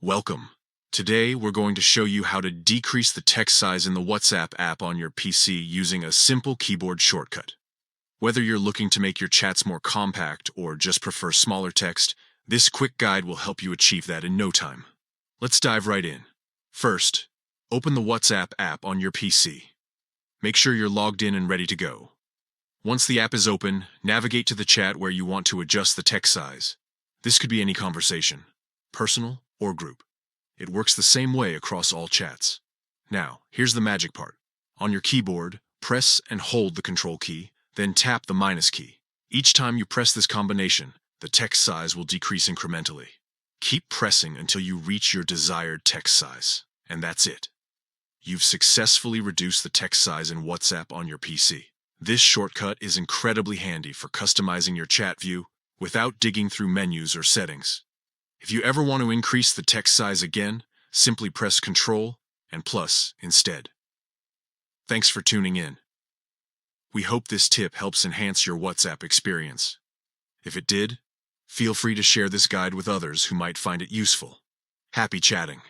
Welcome. Today, we're going to show you how to decrease the text size in the WhatsApp app on your PC using a simple keyboard shortcut. Whether you're looking to make your chats more compact or just prefer smaller text, this quick guide will help you achieve that in no time. Let's dive right in. First, open the WhatsApp app on your PC. Make sure you're logged in and ready to go. Once the app is open, navigate to the chat where you want to adjust the text size. This could be any conversation, personal or group. It works the same way across all chats. Now, here's the magic part. On your keyboard, press and hold the Ctrl key, then tap the minus key. Each time you press this combination, the text size will decrease incrementally. Keep pressing until you reach your desired text size, and that's it. You've successfully reduced the text size in WhatsApp on your PC. This shortcut is incredibly handy for customizing your chat view without digging through menus or settings. If you ever want to increase the text size again, simply press Ctrl and plus instead. Thanks for tuning in. We hope this tip helps enhance your WhatsApp experience. If it did, feel free to share this guide with others who might find it useful. Happy chatting!